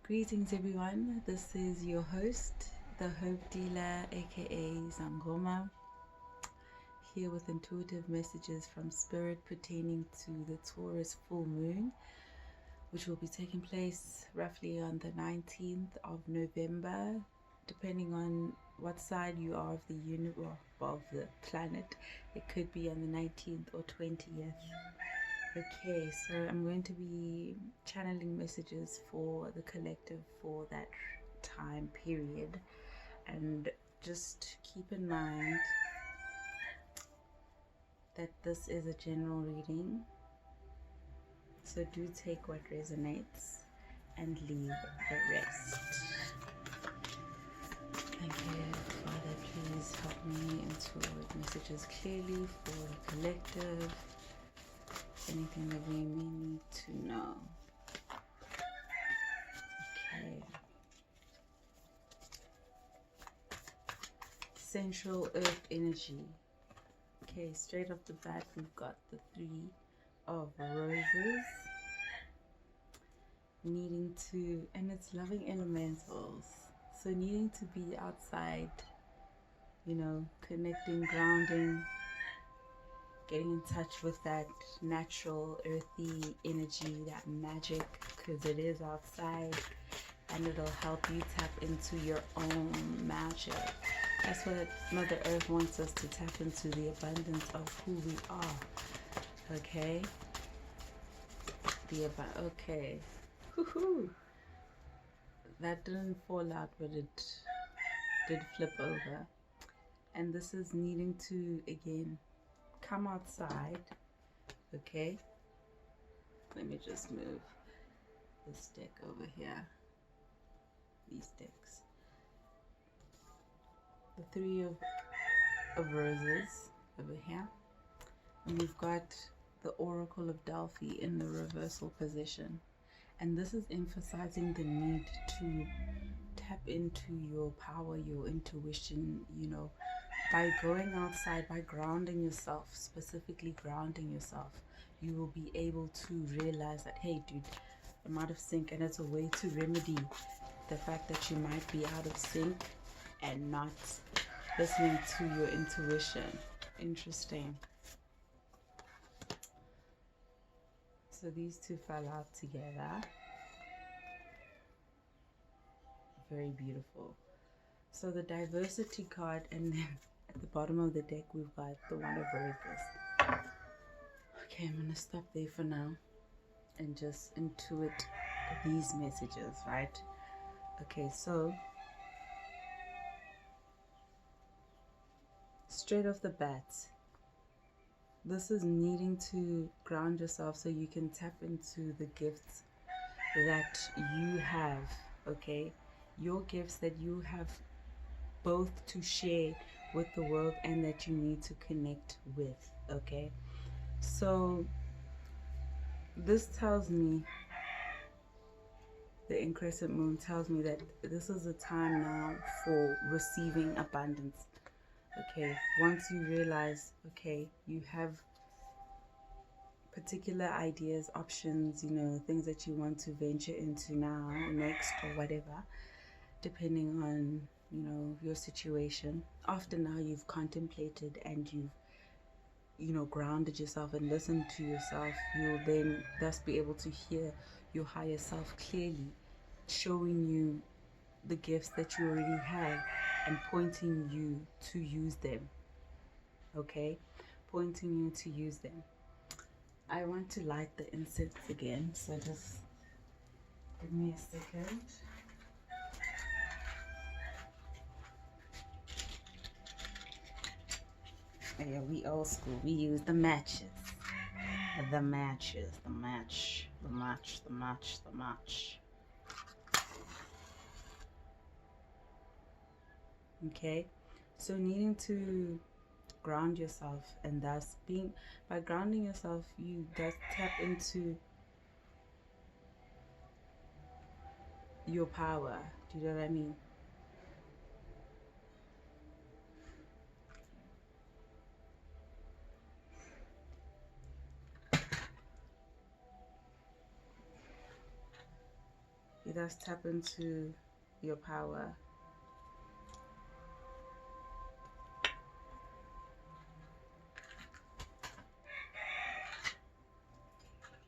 Greetings everyone, this is your host, the Hope Dealer aka Zangoma, here with intuitive messages from Spirit pertaining to the Taurus Full Moon, which will be taking place roughly on the 19th of November, depending on what side you are of the planet. It could be on the 19th or 20th. Okay, so I'm going to be channeling messages for the collective for that time period, and just keep in mind that this is a general reading, so do take what resonates and leave the rest. Okay, Father, please help me intuit messages clearly for the collective. Anything that we may need to know. Okay. Central Earth energy. Okay, straight off the bat, we've got the Three of Roses. Needing to, and it's loving elementals. So needing to be outside, connecting, grounding, getting in touch with that natural earthy energy, that magic, because it is outside and it'll help you tap into your own magic. That's what Mother Earth wants us to tap into, the abundance of who we are. Okay? Okay. Woohoo! That didn't fall out, but it did flip over. And this is needing to, again, come outside. Okay, let me just move this deck over here, these decks. The Three of Roses over here, and we've got the Oracle of Delphi in the reversal position, and this is emphasizing the need to tap into your power, your intuition, by going outside, by grounding yourself, specifically grounding yourself, you will be able to realize that, hey dude, I'm out of sync, and it's a way to remedy the fact that you might be out of sync and not listening to your intuition. Interesting. So these two fell out together. Very beautiful. So the diversity card, and then at the bottom of the deck we've got the One of Roses. Okay, I'm gonna stop there for now and just intuit these messages, right? Okay, so straight off the bat, this is needing to ground yourself so you can tap into the gifts that you have. Okay, your gifts that you have both to share with the world and that you need to connect with. Okay, so this tells me, the increscent moon tells me that this is a time now for receiving abundance. Okay, once you realize, okay, you have particular ideas, options, things that you want to venture into now, next, or whatever, depending on your situation. After now you've contemplated and you've grounded yourself and listened to yourself, you'll then thus be able to hear your higher self clearly, showing you the gifts that you already have and pointing you to use them. Okay, pointing you to use them. I want to light the incense again, so just give me a second. Yeah, we old school. We use the matches. The matches. The match. The match. The match. The match. Okay. So needing to ground yourself, and thus by grounding yourself, you thus tap into your power. Do you know what I mean? You thus tap into your power.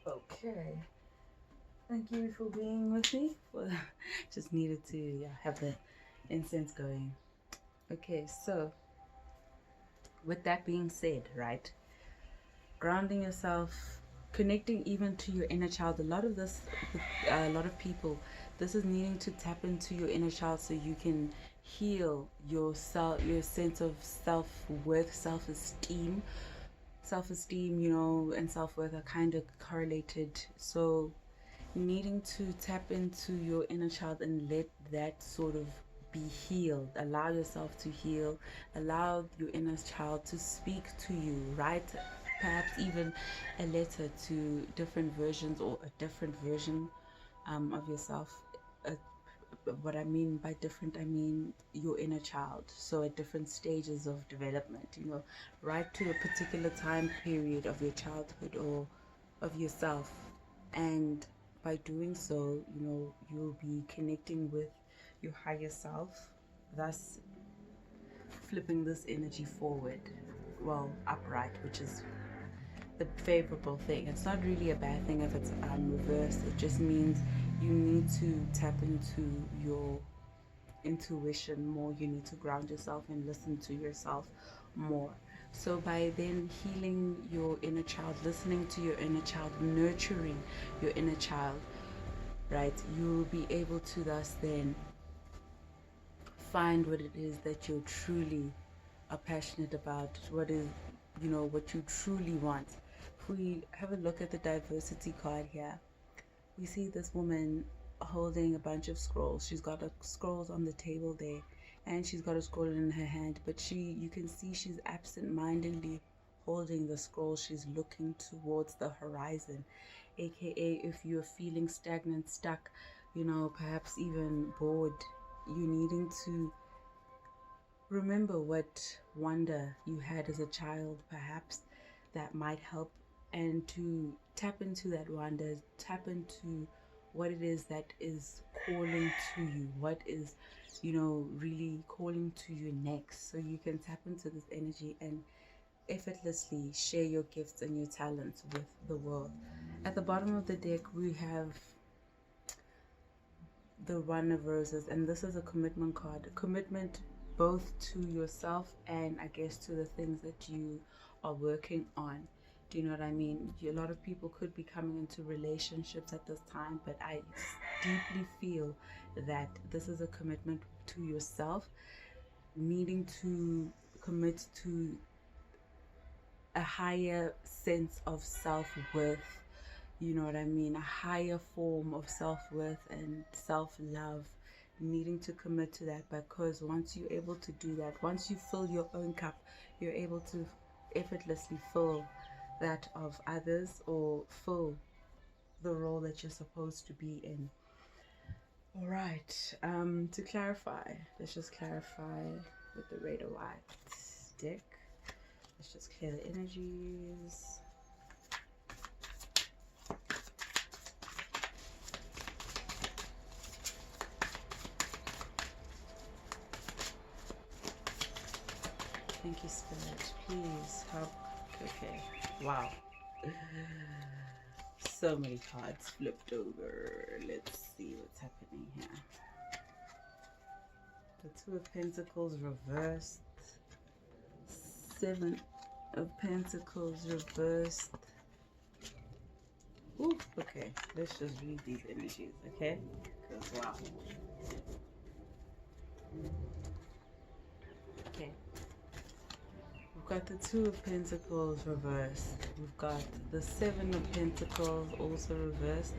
Okay. Thank you for being with me. Well, just needed to have the incense going. Okay, so with that being said, right? Grounding yourself, connecting even to your inner child. A lot of this, with a lot of people, this is needing to tap into your inner child so you can heal yourself, your sense of self-worth, self-esteem. Self-esteem, and self-worth are kind of correlated. So needing to tap into your inner child and let that sort of be healed. Allow yourself to heal. Allow your inner child to speak to you. Write perhaps even a letter to different versions or a different version of yourself. What I mean by different, I mean your inner child. So at different stages of development, right to a particular time period of your childhood or of yourself. And by doing so, you'll be connecting with your higher self, thus flipping this energy forward, well, upright, which is the favorable thing. It's not really a bad thing if it's reversed. It just means you need to tap into your intuition more. You need to ground yourself and listen to yourself more. So by then healing your inner child, listening to your inner child, nurturing your inner child, right, you'll be able to thus then find what it is that you truly are passionate about, what is, what you truly want. If we have a look at the diversity card here, we see this woman holding a bunch of scrolls. She's got scrolls on the table there, and she's got a scroll in her hand, but you can see she's absent-mindedly holding the scroll. She's looking towards the horizon, aka if you're feeling stagnant, stuck, perhaps even bored, you needing to remember what wonder you had as a child, perhaps that might help, and to tap into that wonder, tap into what it is that is calling to you, what is, really calling to you next. So you can tap into this energy and effortlessly share your gifts and your talents with the world. At the bottom of the deck, we have the One of Roses, and this is a commitment card. A commitment both to yourself and I guess to the things that you are working on. Do you know what I mean? A lot of people could be coming into relationships at this time, but I deeply feel that this is a commitment to yourself, needing to commit to a higher sense of self-worth. You know what I mean? A higher form of self-worth and self-love, needing to commit to that, because once you're able to do that, once you fill your own cup, you're able to effortlessly fill that of others, or fill the role that you're supposed to be in. All right, to clarify, let's just clarify with the Red or White deck. Let's just clear the energies. Thank you, Spirit. Please help. Okay. Wow. So many cards flipped over. Let's see what's happening here. The Two of Pentacles reversed. Seven of Pentacles reversed. Ooh, okay. Let's just read these energies, okay? Because, wow. Okay. We've got the Two of Pentacles reversed. We've got the Seven of Pentacles also reversed.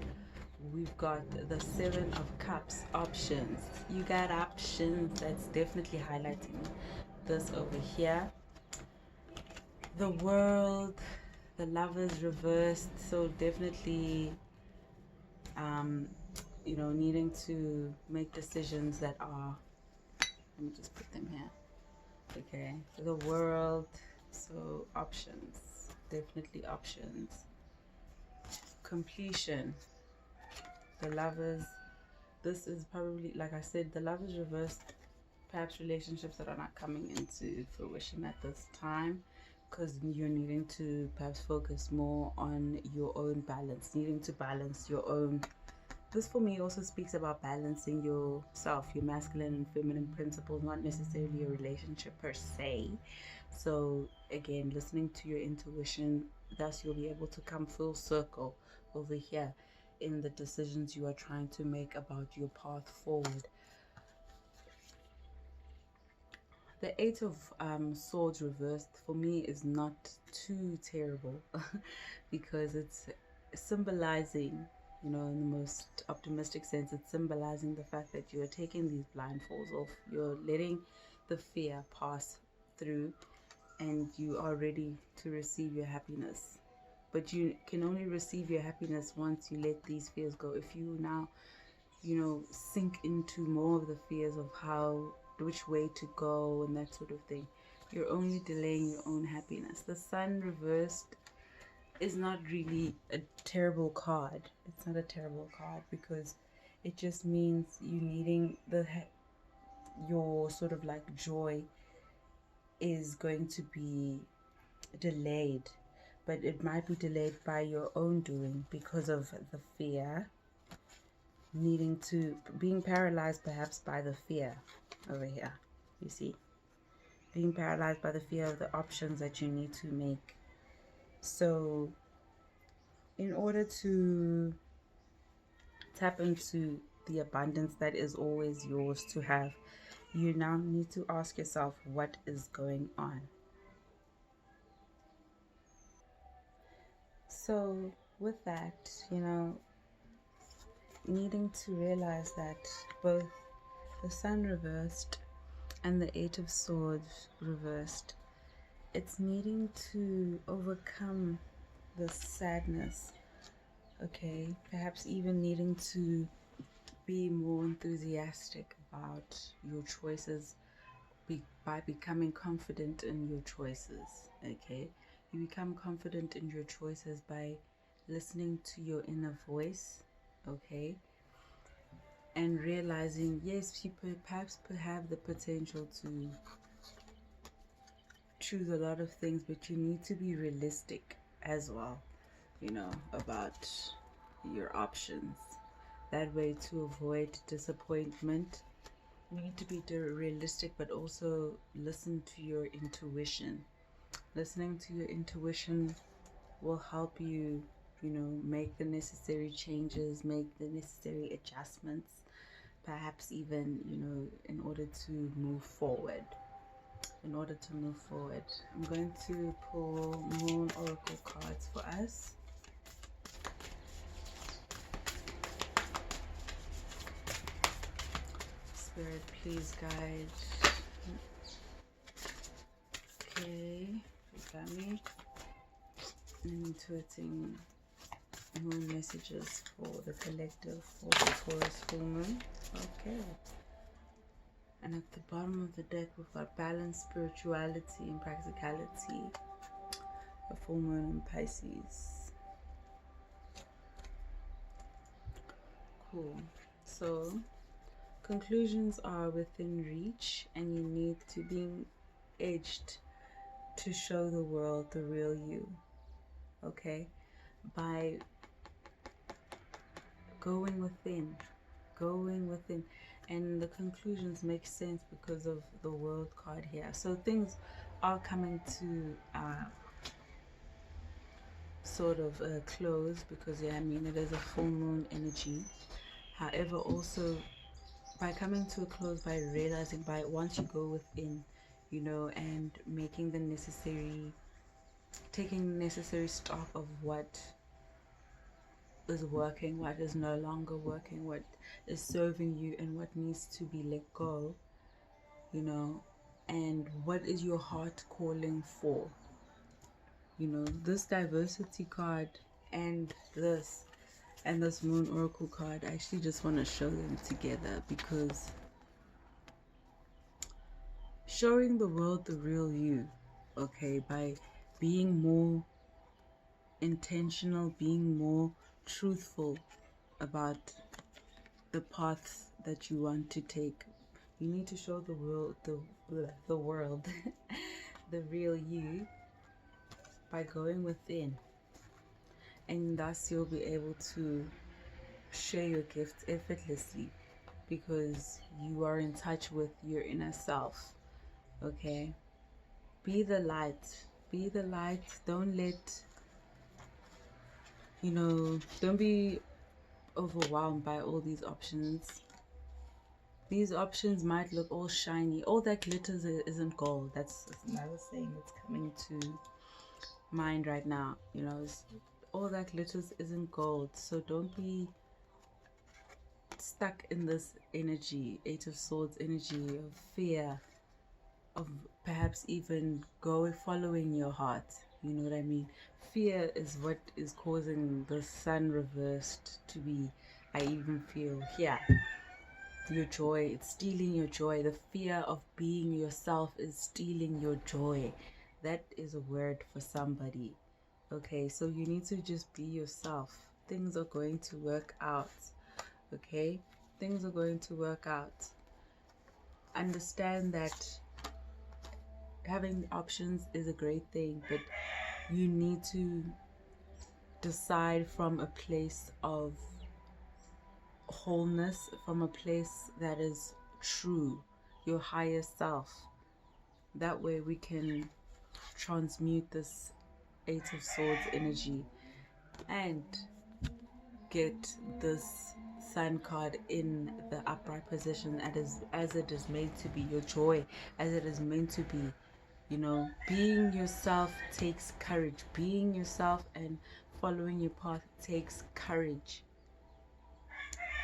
We've got the Seven of Cups options. You got options. That's definitely highlighting this over here. The World, the Lovers reversed. So definitely, needing to make decisions that are, let me just put them here. Okay, the World, so options, definitely options. Completion, the Lovers, this is probably, like I said, the love is reversed. Perhaps relationships that are not coming into fruition at this time, because you're needing to perhaps focus more on your own balance, needing to balance your own. This for me also speaks about balancing yourself, your masculine and feminine principles, not necessarily a relationship per se. So again, listening to your intuition, thus you'll be able to come full circle over here in the decisions you are trying to make about your path forward. The Eight of Swords reversed for me is not too terrible because it's symbolizing, in the most optimistic sense, it's symbolizing the fact that you're taking these blindfolds off, you're letting the fear pass through, and you are ready to receive your happiness. But you can only receive your happiness once you let these fears go. If you now, sink into more of the fears of which way to go and that sort of thing, you're only delaying your own happiness. The Sun reversed is not really a terrible card. It's not a terrible card because it just means you needing your sort of like joy is going to be delayed, but it might be delayed by your own doing because of the fear, being paralyzed perhaps by the fear over here. You see, being paralyzed by the fear of the options that you need to make. So in order to tap into the abundance that is always yours to have, you now need to ask yourself what is going on. So with that, needing to realize that both the Sun reversed and the Eight of Swords reversed, it's needing to overcome the sadness, okay? Perhaps even needing to be more enthusiastic about your choices by becoming confident in your choices, okay? You become confident in your choices by listening to your inner voice, okay? And realizing, yes, you perhaps have the potential to choose a lot of things, but you need to be realistic as well, about your options. That way, to avoid disappointment, you need to be realistic, but also listen to your intuition. Listening to your intuition will help you, make the necessary changes, make the necessary adjustments, perhaps even, in order to move forward. I'm going to pull Moon Oracle cards for us. Spirit, please guide. Okay, you got me. I'm intuiting moon messages for the collective for the Taurus Full Moon. Okay. And at the bottom of the deck, we've got balance, spirituality, and practicality. A full moon in Pisces. Cool. So, conclusions are within reach, and you need to be edged to show the world the real you. Okay? By going within. And the conclusions make sense because of the World card here. So things are coming to sort of close because it is a full moon energy. However, also by coming to a close, by realizing, by once you go within, and making taking necessary stock of what is working, what is no longer working, what is serving you, and what needs to be let go, and what is your heart calling for. This diversity card and this Moon Oracle card, I actually just want to show them together because showing the world the real you, okay, by being more intentional, being more truthful about the path that you want to take. You need to show the world the world the real you by going within, and thus you'll be able to share your gifts effortlessly because you are in touch with your inner self. Okay, be the light. Be the light. Don't let, don't be overwhelmed by all these options. These options might look all shiny. All that glitters isn't gold. That's another saying that's coming to mind right now. All that glitters isn't gold. So don't be stuck in this energy, Eight of Swords energy of fear, of perhaps even following your heart. You know what I mean? Fear is what is causing the sun reversed to be, I even feel here. Your joy, it's stealing your joy. The fear of being yourself is stealing your joy. That is a word for somebody. Okay, so you need to just be yourself. Things are going to work out. Okay, things are going to work out. Understand that having options is a great thing, but you need to decide from a place of wholeness, from a place that is true, your higher self. That way we can transmute this Eight of Swords energy and get this Sun card in the upright position as it is meant to be, your joy as it is meant to be. Being yourself takes courage. Being yourself and following your path takes courage.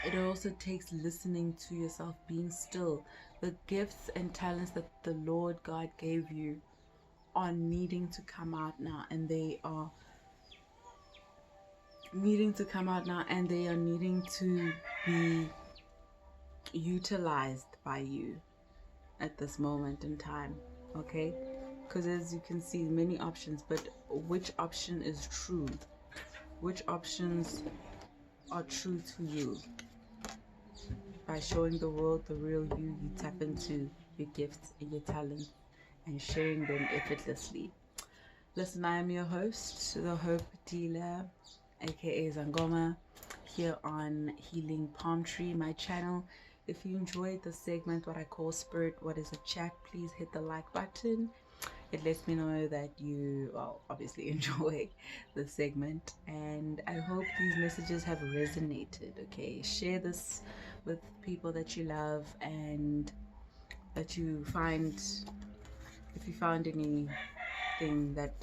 It also takes listening to yourself, being still. The gifts and talents that the Lord God gave you are needing to come out now, and they are needing to be utilized by you at this moment in time. Okay, because as you can see, many options, but which option is true? Which options are true to you? By showing the world the real you, you tap into your gifts and your talents and sharing them effortlessly. Listen, I am your host, the Hope Dealer, aka Zangoma, here on Healing Palm Tree, my channel. If you enjoyed the segment, what I call Spirit What is a Chat, please hit the like button. It lets me know that you obviously enjoy the segment, and I hope these messages have resonated. Okay, share this with people that you love, and that you find, if you found anything that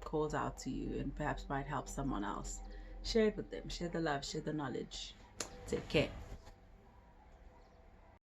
calls out to you and perhaps might help someone else, share it with them. Share the love, share the knowledge. Take care.